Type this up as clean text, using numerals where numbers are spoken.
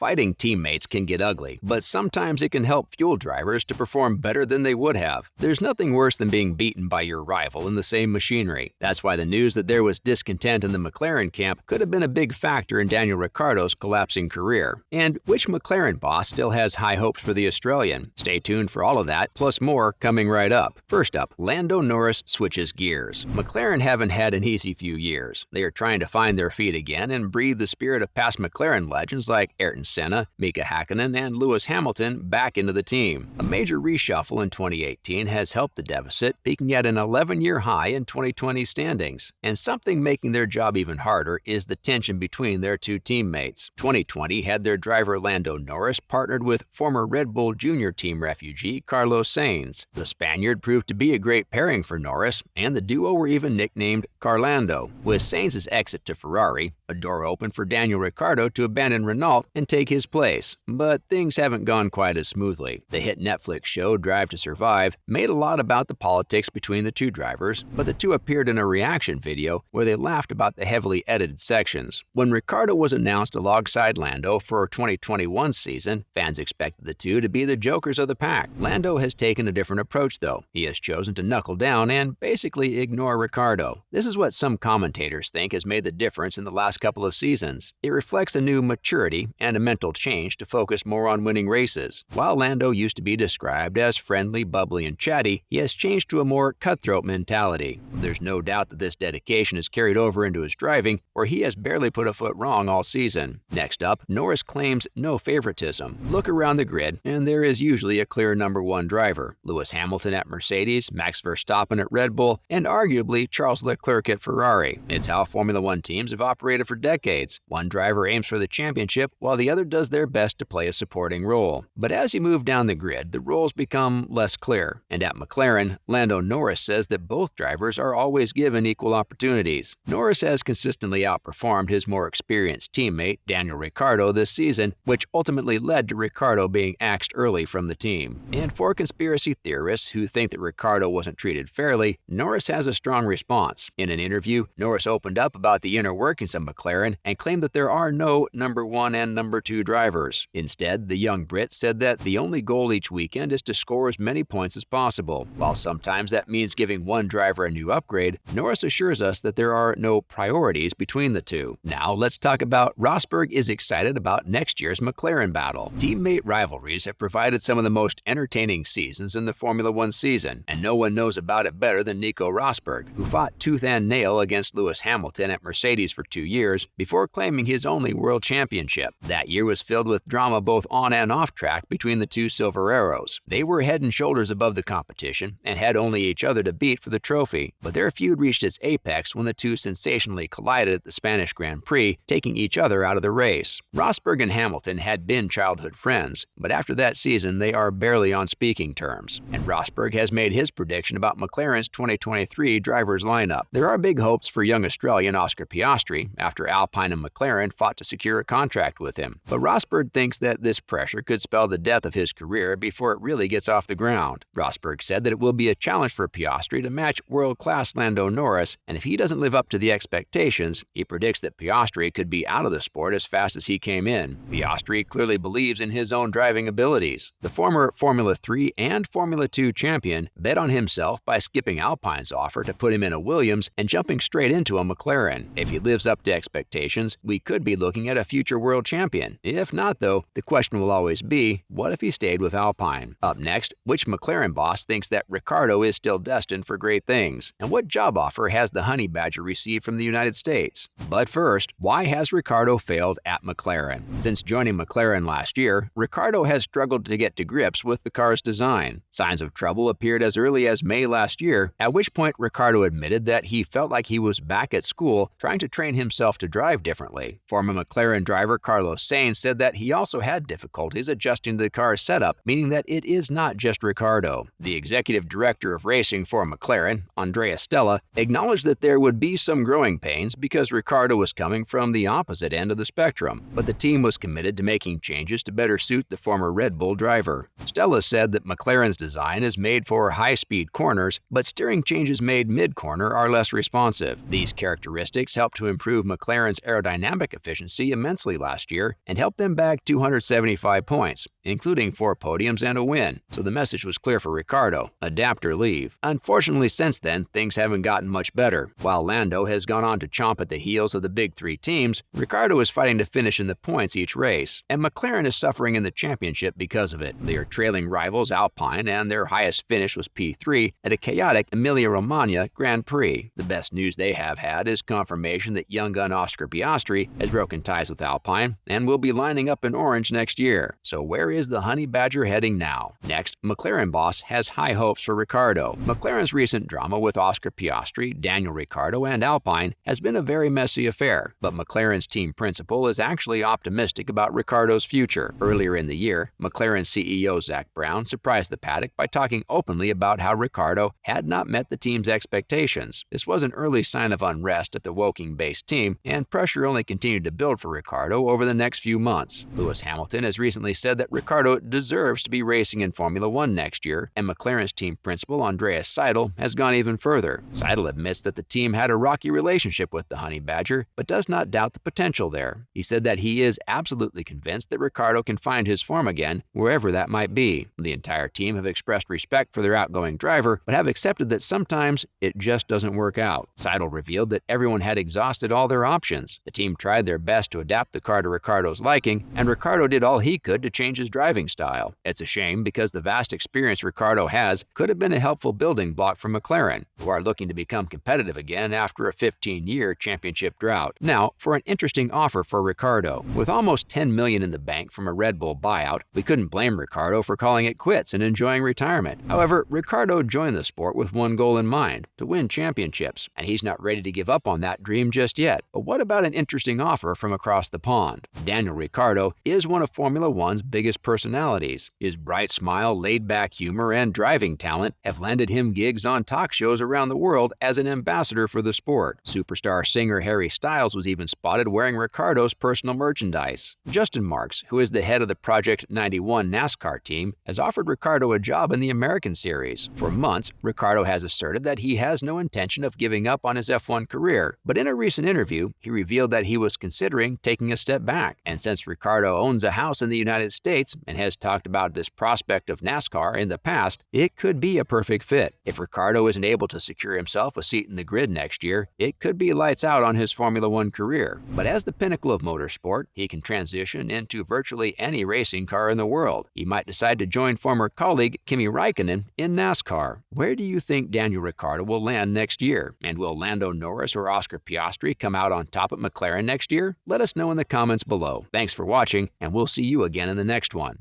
Fighting teammates can get ugly, but sometimes it can help fuel drivers to perform better than they would have. There's nothing worse than being beaten by your rival in the same machinery. That's why the news that there was discontent in the McLaren camp could have been a big factor in Daniel Ricciardo's collapsing career. And which McLaren boss still has high hopes for the Australian? Stay tuned for all of that, plus more, coming right up. First up, Lando Norris switches gears. McLaren haven't had an easy few years. They are trying to find their feet again and breathe the spirit of past McLaren legends like Ayrton Senna, Mika Häkkinen, and Lewis Hamilton back into the team. A major reshuffle in 2018 has helped the deficit, peaking at an 11-year high in 2020 standings. And something making their job even harder is the tension between their two teammates. 2020 had their driver Lando Norris partnered with former Red Bull Junior team refugee Carlos Sainz. The Spaniard proved to be a great pairing for Norris, and the duo were even nicknamed Carlando. With Sainz's exit to Ferrari, a door opened for Daniel Ricciardo to abandon Renault and take his place. But things haven't gone quite as smoothly. The hit Netflix show Drive to Survive made a lot about the politics between the two drivers, but the two appeared in a reaction video where they laughed about the heavily edited sections. When Ricciardo was announced alongside Lando for 2021 season, fans expected the two to be the jokers of the pack. Lando has taken a different approach though. He has chosen to knuckle down and basically ignore Ricciardo. This is what some commentators think has made the difference in the last couple of seasons. It reflects a new maturity and a mental change to focus more on winning races. While Lando used to be described as friendly, bubbly, and chatty, he has changed to a more cutthroat mentality. There's no doubt that this dedication is carried over into his driving, where he has barely put a foot wrong all season. Next up, Norris claims no favoritism. Look around the grid, and there is usually a clear number one driver. Lewis Hamilton at Mercedes, Max Verstappen at Red Bull, and arguably Charles Leclerc at Ferrari. It's how Formula One teams have operated for decades. One driver aims for the championship, while the other does their best to play a supporting role. But as you move down the grid, the roles become less clear. And at McLaren, Lando Norris says that both drivers are always given equal opportunities. Norris has consistently outperformed his more experienced teammate, Daniel Ricciardo, this season, which ultimately led to Ricciardo being axed early from the team. And for conspiracy theorists who think that Ricciardo wasn't treated fairly, Norris has a strong response. In an interview, Norris opened up about the inner workings of McLaren and claimed that there are no number one and number two drivers. Instead, the young Brit said that the only goal each weekend is to score as many points as possible. While sometimes that means giving one driver a new upgrade, Norris assures us that there are no priorities between the two. Now let's talk about Rosberg is excited about next year's McLaren battle. Teammate rivalries have provided some of the most entertaining seasons in the Formula One season, and no one knows about it better than Nico Rosberg, who fought tooth and nail against Lewis Hamilton at Mercedes for 2 years before claiming his only world championship. That year was filled with drama both on and off track between the two Silver Arrows. They were head and shoulders above the competition and had only each other to beat for the trophy, but their feud reached its apex when the two sensationally collided at the Spanish Grand Prix, taking each other out of the race. Rosberg and Hamilton had been childhood friends, but after that season they are barely on speaking terms. And Rosberg has made his prediction about McLaren's 2023 drivers lineup. There are big hopes for young Australian Oscar Piastri after Alpine and McLaren fought to secure a contract with him. But Rosberg thinks that this pressure could spell the death of his career before it really gets off the ground. Rosberg said that it will be a challenge for Piastri to match world-class Lando Norris, and if he doesn't live up to the expectations, he predicts that Piastri could be out of the sport as fast as he came in. Piastri clearly believes in his own driving abilities. The former Formula 3 and Formula 2 champion bet on himself by skipping Alpine's offer to put him in a Williams and jumping straight into a McLaren. If he lives up to expectations, we could be looking at a future world champion. If not, though, the question will always be, what if he stayed with Alpine? Up next, which McLaren boss thinks that Ricciardo is still destined for great things? And what job offer has the Honey Badger received from the United States? But first, why has Ricciardo failed at McLaren? Since joining McLaren last year, Ricciardo has struggled to get to grips with the car's design. Signs of trouble appeared as early as May last year, at which point Ricciardo admitted that he felt like he was back at school trying to train himself to drive differently. Former McLaren driver Carlos Sainz said that he also had difficulties adjusting to the car's setup, meaning that it is not just Ricciardo. The executive director of racing for McLaren, Andrea Stella, acknowledged that there would be some growing pains because Ricciardo was coming from the opposite end of the spectrum, but the team was committed to making changes to better suit the former Red Bull driver. Stella said that McLaren's design is made for high-speed corners, but steering changes made mid-corner are less responsive. These characteristics help to improve McLaren's McLaren's aerodynamic efficiency immensely last year and helped them bag 275 points, including 4 podiums and a win. So the message was clear for Ricciardo: adapt or leave. Unfortunately, since then, things haven't gotten much better. While Lando has gone on to chomp at the heels of the big 3 teams, Ricciardo is fighting to finish in the points each race, and McLaren is suffering in the championship because of it. They are trailing rivals Alpine, and their highest finish was P3 at a chaotic Emilia-Romagna Grand Prix. The best news they have had is confirmation that young gun Oscar Piastri has broken ties with Alpine and will be lining up in orange next year. So where is the Honey Badger heading now? Next, McLaren boss has high hopes for Ricciardo. McLaren's recent drama with Oscar Piastri, Daniel Ricciardo, and Alpine has been a very messy affair, but McLaren's team principal is actually optimistic about Ricciardo's future. Earlier in the year, McLaren CEO Zak Brown surprised the paddock by talking openly about how Ricciardo had not met the team's expectations. This was an early sign of unrest at the Woking-based team, and pressure only continued to build for Ricciardo over the next few months. Lewis Hamilton has recently said that Ricciardo deserves to be racing in Formula One next year, and McLaren's team principal Andreas Seidel has gone even further. Seidel admits that the team had a rocky relationship with the Honey Badger, but does not doubt the potential there. He said that he is absolutely convinced that Ricciardo can find his form again, wherever that might be. The entire team have expressed respect for their outgoing driver, but have accepted that sometimes it just doesn't work out. Seidel revealed that everyone had exhausted all their options. The team tried their best to adapt the car to Ricciardo's liking, and Ricciardo did all he could to change his driving style. It's a shame because the vast experience Ricciardo has could have been a helpful building block for McLaren, who are looking to become competitive again after a 15-year championship drought. Now, for an interesting offer for Ricciardo. With almost $10 million in the bank from a Red Bull buyout, we couldn't blame Ricciardo for calling it quits and enjoying retirement. However, Ricciardo joined the sport with one goal in mind: to win championships, and he's not ready to give up on that dream just yet. But what about an interesting offer from across the pond? Daniel Ricciardo is one of Formula One's biggest personalities. His bright smile, laid-back humor, and driving talent have landed him gigs on talk shows around the world as an ambassador for the sport. Superstar singer Harry Styles was even spotted wearing Ricciardo's personal merchandise. Justin Marks, who is the head of the Project 91 NASCAR team, has offered Ricciardo a job in the American Series. For months, Ricciardo has asserted that he has no intention of giving up on his F1 career, but in a recent interview, he revealed that he was considering taking a step back. And since Ricciardo owns a house in the United States and has talked about this prospect of NASCAR in the past, it could be a perfect fit. If Ricciardo isn't able to secure himself a seat in the grid next year, it could be lights out on his Formula One career. But as the pinnacle of motorsport, he can transition into virtually any racing car in the world. He might decide to join former colleague Kimi Raikkonen in NASCAR. Where do you think Daniel Ricciardo will land next year? And will Lando Norris or Oscar Piastri come out on top at McLaren next year? Let us know in the comments below. Thanks for watching, and we'll see you again in the next one.